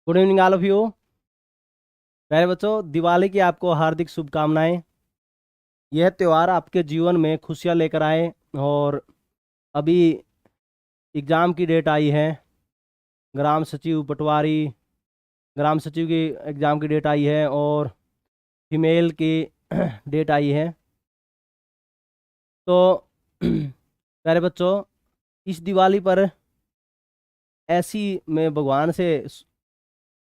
Good evening all of you. प्यारे बच्चों, दिवाली की आपको हार्दिक शुभकामनाएं। यह त्यौहार आपके जीवन में खुशियां लेकर आए। और अभी एग्ज़ाम की डेट आई है। ग्राम सचिव पटवारी, ग्राम सचिव की एग्ज़ाम की डेट आई है और फीमेल की डेट आई है। तो प्यारे बच्चों, इस दिवाली पर ऐसी मैं भगवान से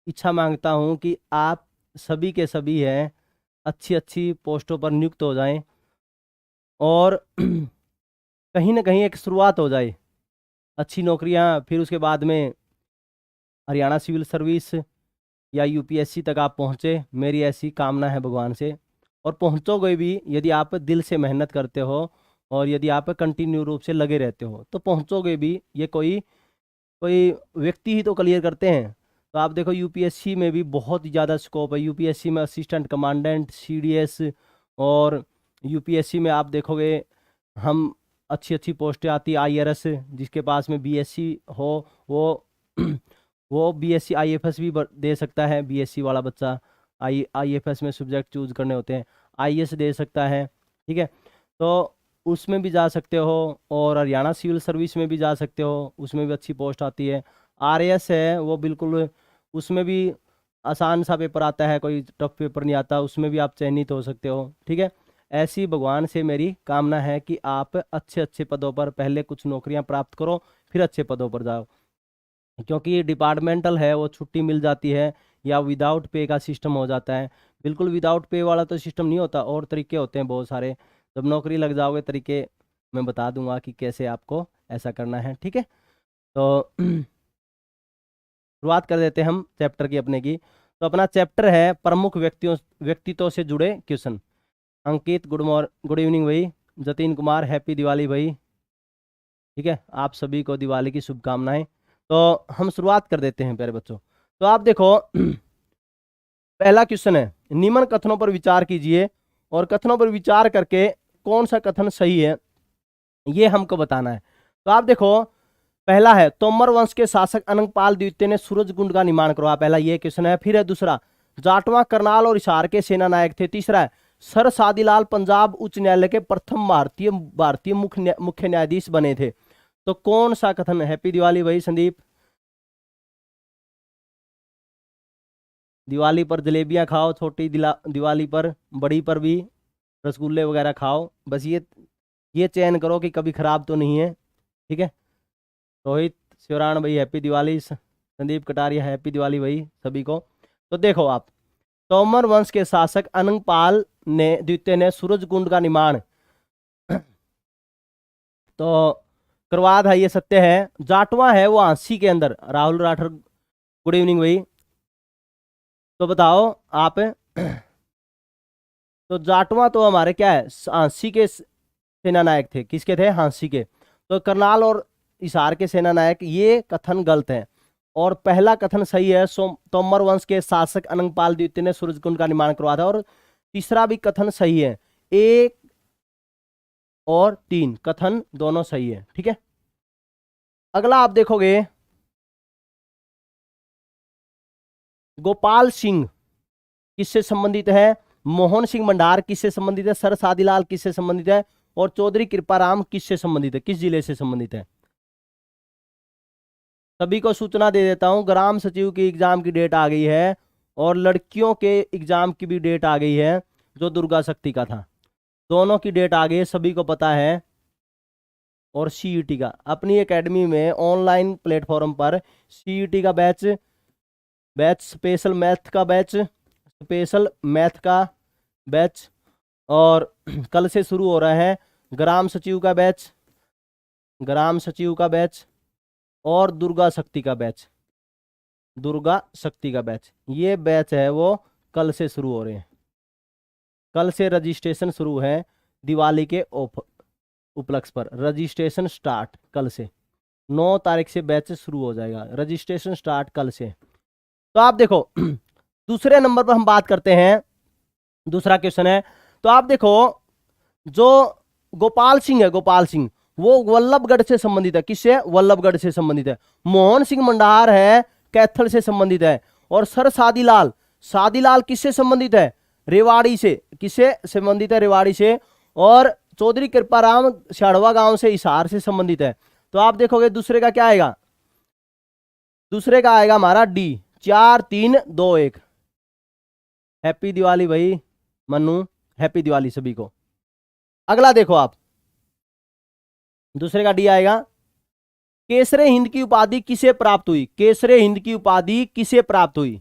इच्छा मांगता हूँ कि आप सभी के सभी हैं अच्छी अच्छी पोस्टों पर नियुक्त हो जाएं और कहीं ना कहीं एक शुरुआत हो जाए, अच्छी नौकरियां। फिर उसके बाद में हरियाणा सिविल सर्विस या यूपीएससी तक आप पहुँचे, मेरी ऐसी कामना है भगवान से। और पहुँचोगे भी यदि आप दिल से मेहनत करते हो और यदि आप कंटिन्यू रूप से लगे रहते हो तो पहुँचोगे भी। ये कोई कोई व्यक्ति ही तो क्लियर करते हैं। तो आप देखो यूपीएससी में भी बहुत ही ज़्यादा स्कोप है। यूपीएससी में असिस्टेंट कमांडेंट, सीडीएस, और यूपीएससी में आप देखोगे हम अच्छी अच्छी पोस्टें आती है। आईआरएस, जिसके पास में बीएससी हो वो वो बीएससी आईएफएस भी दे सकता है। बीएससी वाला बच्चा आईएफएस में सब्जेक्ट चूज करने होते हैं, आईएएस दे सकता है। ठीक है, तो उसमें भी जा सकते हो और हरियाणा सिविल सर्विस में भी जा सकते हो, उसमें भी अच्छी पोस्ट आती है। आरएएस है वो बिल्कुल, उसमें भी आसान सा पेपर आता है, कोई टफ पेपर नहीं आता, उसमें भी आप चयनित हो सकते हो। ठीक है, ऐसी भगवान से मेरी कामना है कि आप अच्छे अच्छे पदों पर पहले कुछ नौकरियां प्राप्त करो, फिर अच्छे पदों पर जाओ। क्योंकि डिपार्टमेंटल है वो छुट्टी मिल जाती है या विदाउट पे का सिस्टम हो जाता है। बिल्कुल विदाउट पे वाला तो सिस्टम नहीं होता, और तरीके होते हैं बहुत सारे। जब नौकरी लग जाओगे तरीके मैं बता दूंगा कि कैसे आपको ऐसा करना है। ठीक है, तो शुरुआत कर देते हैं हम चैप्टर की अपने की। तो अपना चैप्टर है प्रमुख व्यक्तित्वों से जुड़े क्वेश्चन। अंकित गुड इवनिंग भाई। जतिन कुमार हैप्पी दिवाली भाई। ठीक है, आप सभी को दिवाली की शुभकामनाएं। तो हम शुरुआत कर देते हैं प्यारे बच्चों। तो आप देखो पहला क्वेश्चन है, निम्न कथनों पर विचार कीजिए और कथनों पर विचार करके कौन सा कथन सही है ये हमको बताना है। तो आप देखो पहला है, तोमर वंश के शासक अनंगपाल द्वितीय ने सूरजकुंड का निर्माण करवाया। पहला ये क्वेश्चन है। फिर है दूसरा, जाटवा, करनाल और हिसार के सेना नायक थे। तीसरा है, सर सादीलाल पंजाब उच्च न्यायालय के प्रथम भारतीय भारतीय मुख्य न्यायाधीश बने थे। तो कौन सा कथन? हैप्पी दिवाली भाई संदीप। दिवाली पर जलेबियां खाओ, छोटी दिवाली पर, बड़ी पर भी रसगुल्ले वगैरह खाओ। बस ये चयन करो कि कभी खराब तो नहीं है। ठीक है, रोहित शिवराण भाई हैप्पी दिवाली, संदीप कटारिया हैप्पी दिवाली भाई सभी को। तो देखो आप, तोमर वंश के शासक अनंगपाल ने द्वितीय ने सूरजकुंड का निर्माण तो करवा था, ये सत्य है। जाटवा है वो हांसी के अंदर। राहुल राठौर गुड इवनिंग भाई। तो बताओ आप तो जाटवा तो हमारे क्या है, हांसी के सेना नायक थे। किसके थे? हांसी के। तो करनाल और हिसार के सेना नायक, ये कथन गलत है। और पहला कथन सही है, तोमर वंश के शासक अनंगपाल द्वितीय ने सूरजकुंड का निर्माण करवाया था। और तीसरा भी कथन सही है। एक और तीन कथन दोनों सही है। ठीक है, अगला आप देखोगे, गोपाल सिंह किससे संबंधित है? मोहन सिंह भंडार किससे संबंधित है? सर सादीलाल किससे संबंधित है? और चौधरी कृपाराम किससे संबंधित है? किस जिले से संबंधित है? सभी को सूचना दे देता हूं, ग्राम सचिव की एग्जाम की डेट आ गई है और लड़कियों के एग्जाम की भी डेट आ गई है, जो दुर्गा शक्ति का था। दोनों की डेट आ गई है, सभी को पता है। और सीईटी का अपनी एकेडमी में ऑनलाइन प्लेटफॉर्म पर सीईटी का बैच बैच स्पेशल मैथ का बैच, स्पेशल मैथ का बैच, और कल से शुरू हो रहा है ग्राम सचिव का बैच, ग्राम सचिव का बैच, और दुर्गा शक्ति का बैच, दुर्गा शक्ति का बैच। ये बैच है वो कल से शुरू हो रहे हैं। कल से रजिस्ट्रेशन शुरू है दिवाली के उपलक्ष्य पर। रजिस्ट्रेशन स्टार्ट कल से, 9 तारीख से बैच शुरू हो जाएगा। रजिस्ट्रेशन स्टार्ट कल से। तो आप देखो दूसरे नंबर पर हम बात करते हैं, दूसरा क्वेश्चन है। तो आप देखो जो गोपाल सिंह है, गोपाल सिंह वो वल्लभगढ़ से संबंधित है। किससे? वल्लभगढ़ से संबंधित है। मोहन सिंह भंडार है कैथल से संबंधित है। और सर सादीलाल, सादीलाल किससे संबंधित है? रेवाड़ी से। किससे संबंधित है? रेवाड़ी से। और चौधरी कृपाराम शाढ़वा गांव से, हिसार से संबंधित है। तो आप देखोगे दूसरे का क्या आएगा? दूसरे का आएगा हमारा डी। 4 3 2 1। हैप्पी दिवाली भाई मन्नू, हैप्पी दिवाली सभी को। अगला देखो आप, दूसरे का डी आएगा। केसरे हिंद की उपाधि किसे प्राप्त हुई? केसरे हिंद की उपाधि किसे प्राप्त हुई?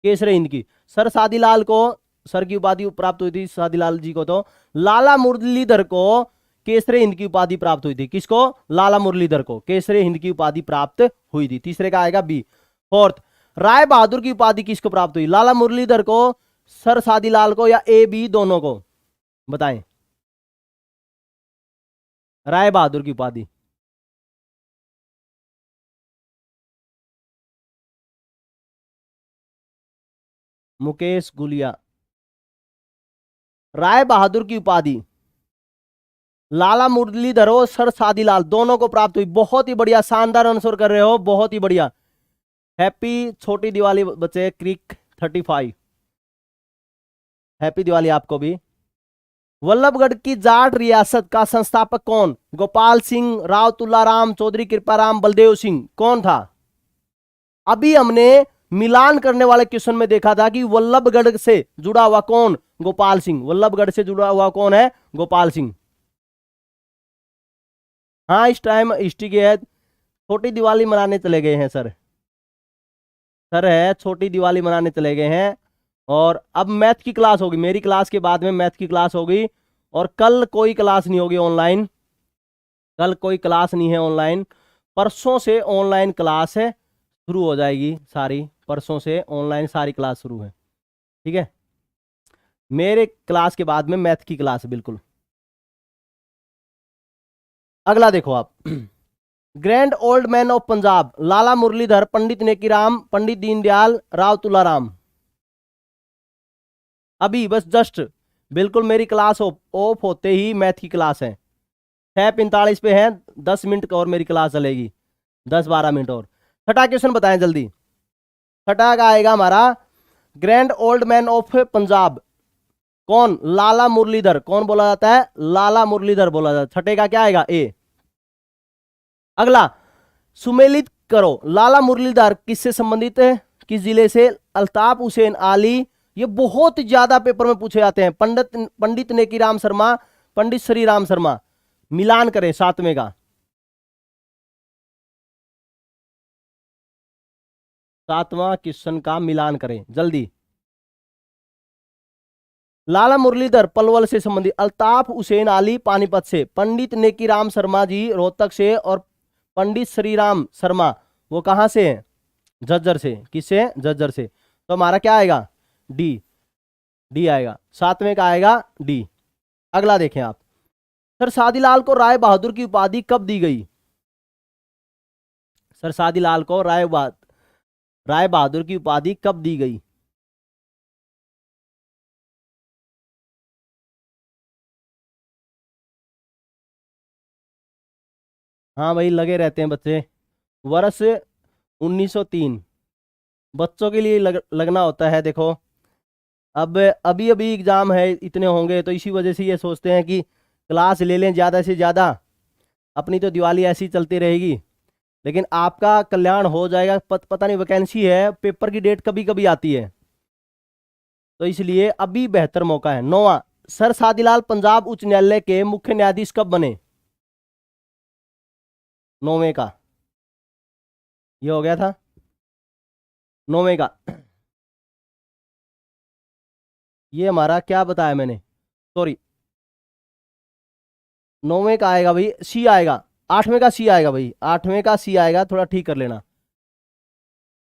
केसरे हिंद की सर सादीलाल को सर की उपाधि प्राप्त हुई थी, सादीलाल जी को। तो लाला मुरलीधर को केसरे हिंद की उपाधि प्राप्त हुई थी। किसको? लाला मुरलीधर को केसरे हिंद की उपाधि प्राप्त हुई थी। तीसरे का आएगा बी। फोर्थ, राय बहादुर की उपाधि किसको प्राप्त हुई? लाला मुरलीधर को, सर सादीलाल को, या ए बी दोनों को? बताएं। राय बहादुर की उपाधि मुकेश गुलिया। राय बहादुर की उपाधि लाला मुरलीधर और सर सादीलाल दोनों को प्राप्त हुई। बहुत ही बढ़िया, शानदार आंसर कर रहे हो, बहुत ही बढ़िया। हैप्पी छोटी दिवाली बच्चे, क्रिक 35। हैप्पी दिवाली आपको भी। वल्लभगढ़ की जाट रियासत का संस्थापक कौन? गोपाल सिंह, राव तुलाराम, चौधरी कृपाराम, बलदेव सिंह, कौन था? अभी हमने मिलान करने वाले क्वेश्चन में देखा था कि वल्लभगढ़ से जुड़ा हुआ कौन? गोपाल सिंह। वल्लभगढ़ से जुड़ा हुआ कौन है? गोपाल सिंह। हाँ, इस टाइम हिस्ट्री के है, छोटी दिवाली मनाने चले गए हैं सर। सर है, छोटी दिवाली मनाने चले गए हैं। और अब मैथ की क्लास होगी, मेरी क्लास के बाद में मैथ की क्लास होगी। और कल कोई क्लास नहीं होगी ऑनलाइन, कल कोई क्लास नहीं है ऑनलाइन। परसों से ऑनलाइन क्लास है, शुरू हो जाएगी सारी। परसों से ऑनलाइन सारी क्लास शुरू है, ठीक है। मेरे क्लास के बाद में मैथ की क्लास है बिल्कुल। अगला देखो आप, grand old man of Punjab, Lala Murlidhar, Pandit Nekiram, Pandit Deendayal, Rao Tularam. अभी बस जस्ट बिल्कुल मेरी क्लास ऑफ होते ही मैथ की क्लास है। 6:45 पे है, 10 मिनट और मेरी क्लास चलेगी, 10-12 मिनट और। छठा क्वेश्चन बताएं जल्दी। छठा का आएगा हमारा, grand old man of Punjab कौन? लाला मुरलीधर। कौन बोला जाता है? लाला मुरलीधर बोला जाता है। छठे का क्या आएगा? ए। अगला, सुमेलित करो, लाला मुरलीधर किससे संबंधित है? किस जिले से? अल्ताफ हुसैन आली। ये बहुत ज्यादा पेपर में पूछे जाते हैं। पंडित नेकीराम शर्मा, पंडित श्री राम शर्मा। मिलान करें सातवें का। सातवां क्वेश्चन का मिलान करें जल्दी। लाला मुरलीधर पलवल से संबंधित, अल्ताफ हुसैन आली पानीपत से, पंडित नेकीराम शर्मा जी रोहतक से, और पंडित श्रीराम शर्मा वो कहां से हैं? झज्जर से। किससे? झज्जर से। तो हमारा क्या आएगा? डी। डी आएगा, सातवें का आएगा डी। अगला देखें आप, सर सादीलाल को राय बहादुर की उपाधि कब दी गई? सर सादीलाल को राय बहादुर की उपाधि कब दी गई? हाँ भाई, लगे रहते हैं बच्चे। वर्ष 1903 बच्चों के लिए लगना होता है। देखो अब अभी अभी एग्जाम है, इतने होंगे तो इसी वजह से ये सोचते हैं कि क्लास ले लें ज़्यादा से ज़्यादा, अपनी तो दिवाली ऐसी चलती रहेगी। लेकिन आपका कल्याण हो जाएगा। पता नहीं, वैकेंसी है, पेपर की डेट कभी कभी आती है, तो इसलिए अभी बेहतर मौका है। नौवां, सर सादीलाल पंजाब उच्च न्यायालय के मुख्य न्यायाधीश कब बने? नौवें का ये हो गया था, नौवें का। ये हमारा क्या बताया मैंने, सॉरी, नौवें का आएगा भाई सी आएगा। आठवें का सी आएगा भाई, आठवें का सी आएगा, थोड़ा ठीक कर लेना।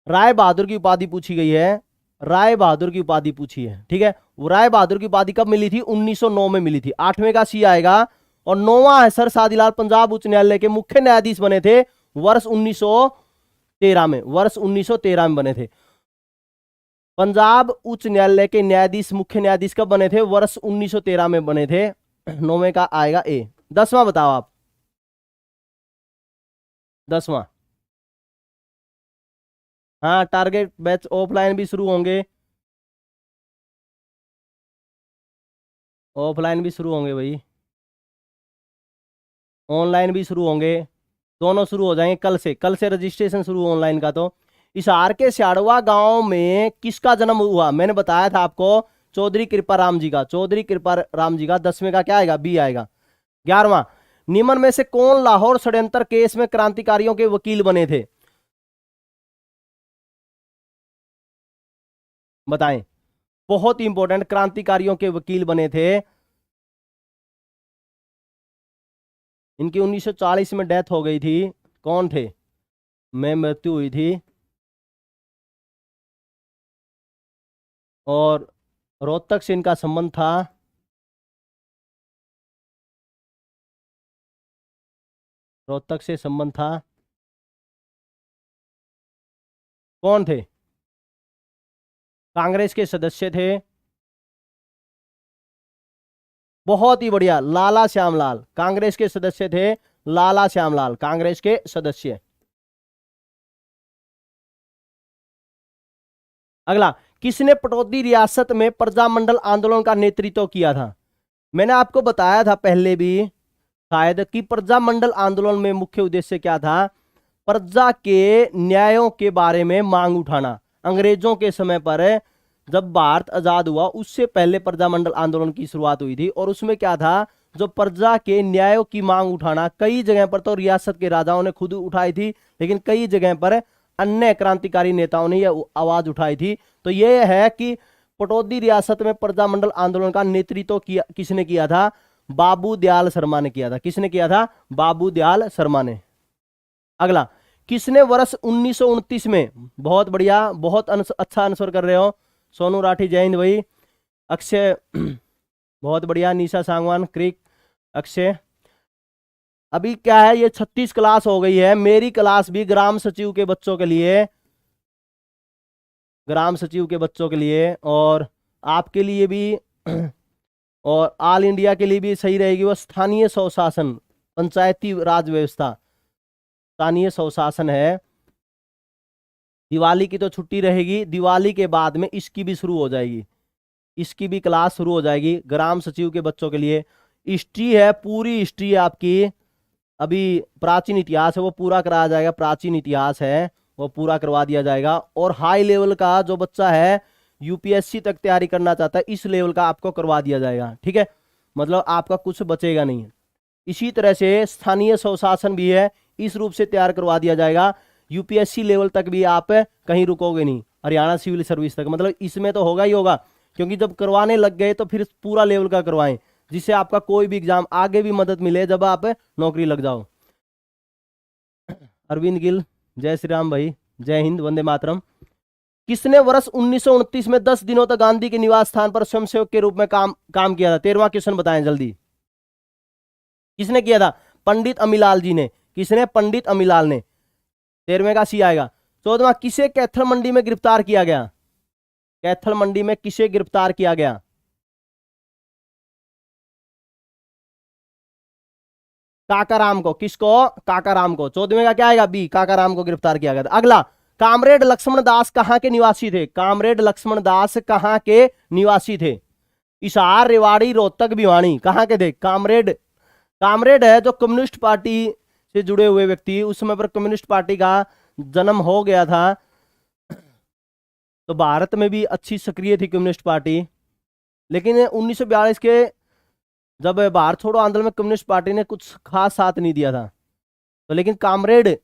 राय बहादुर की उपाधि पूछी गई है, राय बहादुर की उपाधि पूछी है, ठीक है। वो राय बहादुर की उपाधि कब मिली थी? 1909 में मिली थी। आठवें का सी आएगा। और नौवां है, सर सादीलाल पंजाब उच्च न्यायालय के मुख्य न्यायाधीश बने थे वर्ष 1913 में, वर्ष 1913 में बने थे। पंजाब उच्च न्यायालय के न्यायाधीश, मुख्य न्यायाधीश कब बने थे? वर्ष 1913 में बने थे। नौवें का आएगा ए। 10वां बताओ आप, 10वां। हाँ, टारगेट बैच ऑफलाइन भी शुरू होंगे, ऑफलाइन भी शुरू होंगे भाई, ऑनलाइन भी शुरू होंगे, दोनों शुरू हो जाएंगे कल से रजिस्ट्रेशन शुरू ऑनलाइन का। तो हिसार के स्याड़वा गांव में किसका जन्म हुआ? मैंने बताया था आपको, चौधरी कृपा राम जी का, चौधरी कृपा राम जी का। 10वें का क्या आएगा? बी आएगा। 11वां, निम्न में से कौन लाहौर षड्यंत्र केस में क्रांतिकारियों के वकील बने थे? बताएं। बहुत इंपॉर्टेंट, क्रांतिकारियों के वकील बने थे। इनकी 1940 में डेथ हो गई थी। कौन थे? में मृत्यु हुई थी। और रोहतक से इनका संबंध था। रोहतक से संबंध था। कौन थे? कांग्रेस के सदस्य थे। बहुत ही बढ़िया, लाला श्यामलाल कांग्रेस के सदस्य थे। लाला श्यामलाल कांग्रेस के सदस्य। अगला, किसने पटौदी रियासत में प्रजामंडल आंदोलन का नेतृत्व किया था? मैंने आपको बताया था पहले भी शायद कि प्रजामंडल आंदोलन में मुख्य उद्देश्य क्या था? प्रजा के न्यायों के बारे में मांग उठाना। अंग्रेजों के समय पर जब भारत आजाद हुआ उससे पहले प्रजामंडल आंदोलन की शुरुआत हुई थी, और उसमें क्या था? जो प्रजा के न्यायों की मांग उठाना। कई जगह पर तो रियासत के राजाओं ने खुद उठाई थी, लेकिन कई जगह पर अन्य क्रांतिकारी नेताओं ने यह आवाज उठाई थी। तो यह है कि पटौदी रियासत में प्रजामंडल आंदोलन का नेतृत्व किया किसने किया था? बाबू दयाल शर्मा ने किया था। किसने किया था? बाबू दयाल शर्मा ने। अगला, किसने वर्ष 1929 में, बहुत बढ़िया, बहुत अच्छा आंसर कर रहे हो सोनू राठी, जय हिंद भाई। अक्षय बहुत बढ़िया, निशा सांगवान, क्रिक, अक्षय। अभी क्या है, ये 36 क्लास हो गई है। मेरी क्लास भी ग्राम सचिव के बच्चों के लिए, ग्राम सचिव के बच्चों के लिए, और आपके लिए भी और ऑल इंडिया के लिए भी सही रहेगी। वो स्थानीय स्वशासन, पंचायती राज व्यवस्था, स्थानीय स्वशासन है। दिवाली की तो छुट्टी रहेगी, दिवाली के बाद में इसकी भी शुरू हो जाएगी, इसकी भी क्लास शुरू हो जाएगी ग्राम सचिव के बच्चों के लिए। हिस्ट्री है, पूरी हिस्ट्री है आपकी। अभी प्राचीन इतिहास है वो पूरा कराया जाएगा, प्राचीन इतिहास है वो पूरा करवा दिया जाएगा। और हाई लेवल का जो बच्चा है, यूपीएससी तक तैयारी करना चाहता है, इस लेवल का आपको करवा दिया जाएगा। ठीक है, मतलब आपका कुछ बचेगा नहीं। इसी तरह से स्थानीय स्वशासन भी है, इस रूप से तैयार करवा दिया जाएगा। यूपीएससी लेवल तक भी आप कहीं रुकोगे नहीं, हरियाणा सिविल सर्विस तक, मतलब इसमें तो होगा ही होगा, क्योंकि जब करवाने लग गए तो फिर पूरा लेवल का करवाएं, जिससे आपका कोई भी एग्जाम आगे भी मदद मिले जब आप नौकरी लग जाओ। अरविंद गिल, जय श्री राम भाई, जय हिंद, वंदे मातरम। किसने वर्ष 1929 में 10 दिनों तक गांधी के निवास स्थान पर स्वयंसेवक के रूप में काम किया था? 13वां क्वेश्चन बताएं जल्दी। किसने किया था? पंडित अमीलाल जी ने। किसने? पंडित अमीलाल ने। 13वें का सी आएगा। 14वां, किसे कैथल मंडी में गिरफ्तार किया गया? कैथल मंडी में किसे गिरफ्तार किया गया? काकाराम को। किसको? काकाराम को। 14वें का क्या आएगा? बी, काकाराम को गिरफ्तार किया गया था। अगला, कामरेड लक्ष्मण दास कहां के निवासी थे? कामरेड लक्ष्मण दास कहां के निवासी थे? हिसार, रेवाड़ी, रोहतक, भिवानी, कहां के थे कामरेड? कामरेड है जो कम्युनिस्ट पार्टी से जुड़े हुए व्यक्ति, उस समय पर कम्युनिस्ट पार्टी का जन्म हो गया था, तो भारत में भी अच्छी सक्रिय थी कम्युनिस्ट पार्टी। लेकिन 1942 के जब भारत छोड़ो आंदोलन में कम्युनिस्ट पार्टी ने कुछ खास साथ नहीं दिया था। तो लेकिन कामरेड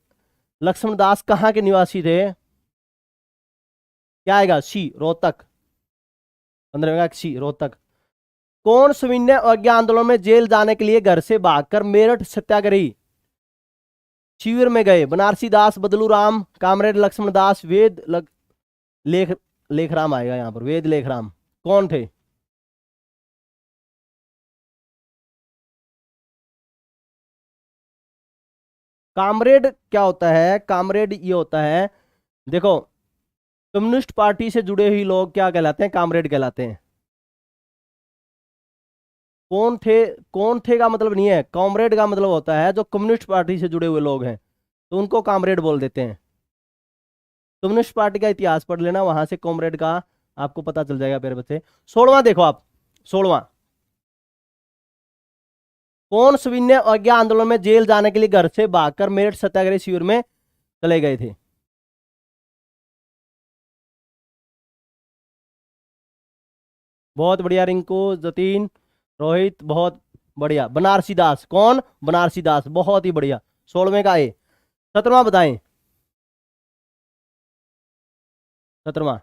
लक्ष्मण दास कहाँ के निवासी थे? क्या आएगा? सी, रोहतक। 15वें का सी, रोहतक। कौन सविनय अवज्ञा आंदोलन में जेल जाने के लिए घर से भागकर मेरठ सत्याग्रही शिविर में गए? बनारसी दास, बदलू राम, कामरेड लक्ष्मण दास, लेख लेखराम आएगा यहाँ पर, वेद लेखराम। कौन थे? कामरेड क्या होता है? कामरेड ये होता है, देखो, कम्युनिस्ट पार्टी से जुड़े हुए लोग क्या कहलाते हैं? कामरेड कहलाते हैं। कौन थे? कौन थे का मतलब नहीं है, कॉमरेड का मतलब होता है जो कम्युनिस्ट पार्टी से जुड़े हुए लोग हैं, तो उनको कामरेड बोल देते हैं। कम्युनिस्ट पार्टी का इतिहास पढ़ लेना, वहां से कॉमरेड का आपको पता चल जाएगा प्यारे बच्चे। 16वां देखो आप, 16वां, कौन सविनय अवज्ञा आंदोलन में जेल जाने के लिए घर से भागकर मेरठ सत्याग्रह शिविर में चले गए थे? बहुत बढ़िया रिंकू, जतीन, रोहित, बहुत बढ़िया। बनारसी दास, कौन? बनारसी दास, बहुत ही बढ़िया। 16वें का ए। 17वां बताएं, 17वां,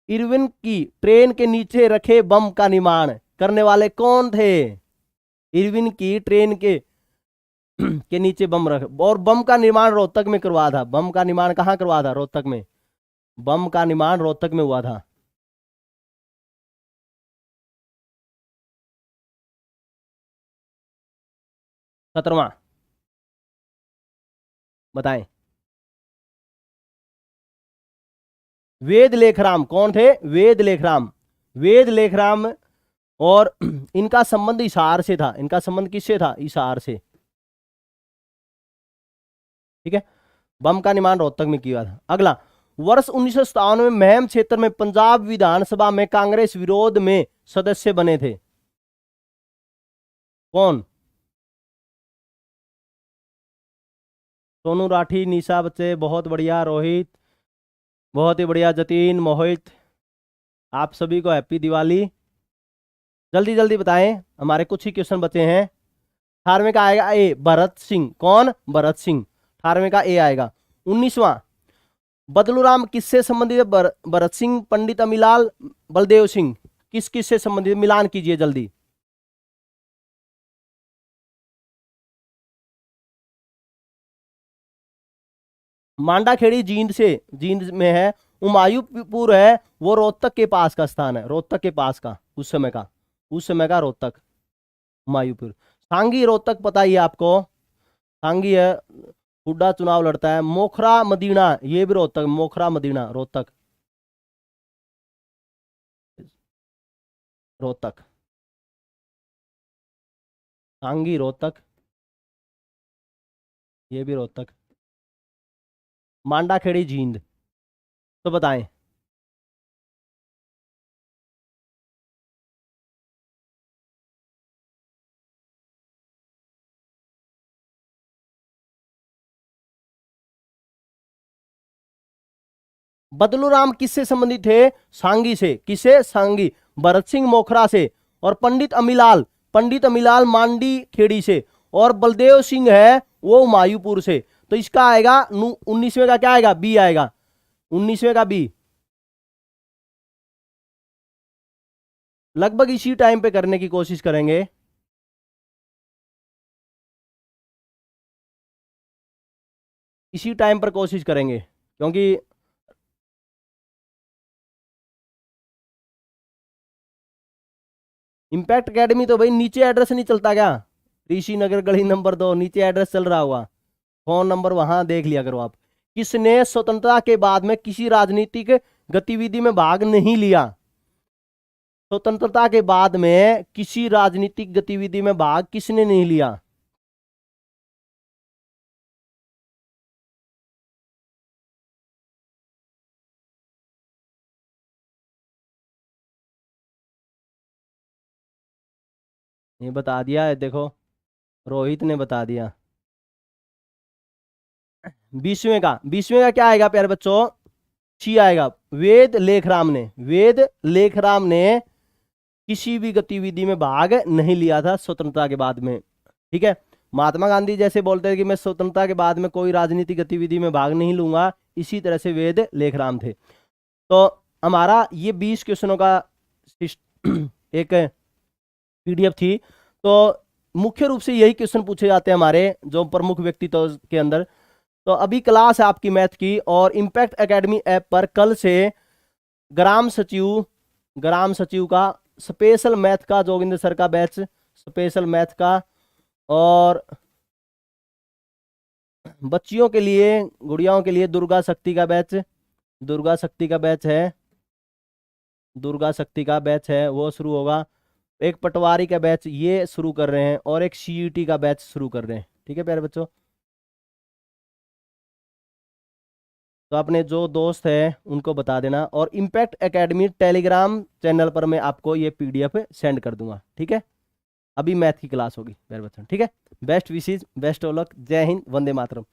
इरविन की ट्रेन के नीचे रखे बम का निर्माण करने वाले कौन थे? इरविन की ट्रेन के नीचे बम रख, और बम का निर्माण रोहतक में करवा था। बम का निर्माण कहाँ करवा था? रोहतक में। बम का निर्माण रोहतक में हुआ था। 17वां बताएं, वेद लेखराम कौन थे? वेद लेखराम, वेद लेखराम। और इनका संबंध हिसार से था। इनका संबंध किससे था? हिसार से। ठीक है, बम का निर्माण रोहतक में किया था। अगला, वर्ष 1957 में महम क्षेत्र में पंजाब विधानसभा में कांग्रेस विरोध में सदस्य बने थे, कौन? सोनू राठी, निशा बच्चे, बहुत बढ़िया। रोहित, बहुत ही बढ़िया। जतीन, मोहित, आप सभी को हैप्पी दिवाली। जल्दी जल्दी बताएं, हमारे कुछ ही क्वेश्चन बचे हैं। 18वें का आएगा ए, भरत सिंह, कौन? भरत सिंह, 18वें का ए आएगा। 19वां, बदलूराम किससे संबंधित है? भरत सिंह, पंडित अमीलाल, बलदेव सिंह, किस किस से संबंधित? मिलान कीजिए जल्दी। मांडाखेड़ी जींद से, जींद में है। हुमायूंपुर है वो रोहतक के पास का स्थान है, रोहतक के पास का, उस समय का, उस समय का रोहतक, हुमायूंपुर। सांगी रोहतक पता ही है आपको, सांगी है, हुड्डा चुनाव लड़ता है। मोखरा मदीना, ये भी रोहतक, मोखरा मदीना रोहतक, रोहतक, सांगी रोहतक, ये भी रोहतक। मांडाखेड़ी जींद, तो बताएं। बदलूराम किससे संबंधित थे? सांगी से। किसे? सांगी। भरत सिंह मोखरा से। और पंडित अमीलाल, पंडित अमीलाल मांडी खेड़ी से। और बलदेव सिंह है वो हुमायूंपुर से। तो इसका आएगा 19वें का क्या आएगा? बी आएगा, 19वें का बी। लगभग इसी टाइम पे करने की कोशिश करेंगे। इसी टाइम पर कोशिश करेंगे, क्योंकि इम्पैक्ट एकेडमी तो भाई नीचे एड्रेस नहीं चलता क्या? ऋषि नगर गली नंबर 2, नीचे एड्रेस चल रहा हुआ, फोन नंबर वहां देख लिया करो आप। किसने स्वतंत्रता के बाद में किसी राजनीतिक गतिविधि में भाग नहीं लिया? स्वतंत्रता के बाद में किसी राजनीतिक गतिविधि में भाग किसने नहीं लिया? ये बता दिया है, देखो, रोहित ने बता दिया। 20वें का क्या आएगा प्यारे बच्चों? सी आएगा। वेद लेखराम ने, वेद लेखराम ने किसी भी गतिविधि में भाग नहीं लिया था स्वतंत्रता के बाद में। ठीक है, महात्मा गांधी जैसे बोलते हैं कि मैं स्वतंत्रता के बाद में कोई राजनीतिक गतिविधि में भाग नहीं लूंगा, इसी तरह से वेद लेखराम थे। तो हमारा ये 20 क्वेश्चनों का एक पीडीएफ थी। तो मुख्य रूप से यही क्वेश्चन पूछे जाते हैं हमारे जो प्रमुख व्यक्तित्व के अंदर। तो अभी क्लास है आपकी मैथ की, और इम्पैक्ट एकेडमी ऐप पर कल से ग्राम सचिव, ग्राम सचिव का स्पेशल मैथ का, जोगिंदर सर का बैच स्पेशल मैथ का, और बच्चियों के लिए, गुड़ियाओं के लिए दुर्गा शक्ति का बैच, दुर्गा शक्ति का बैच है, दुर्गा शक्ति का बैच है वो शुरू होगा। एक पटवारी का बैच ये शुरू कर रहे हैं, और एक सीईटी का बैच शुरू कर रहे हैं। ठीक है प्यारे बच्चों। तो अपने जो दोस्त हैं उनको बता देना। और इम्पैक्ट एकेडमी टेलीग्राम चैनल पर मैं आपको ये PDF सेंड कर दूंगा, ठीक है। अभी मैथ की क्लास होगी मेरे बच्चों, ठीक है। Best wishes, best of luck, जय हिंद, वंदे मातरम।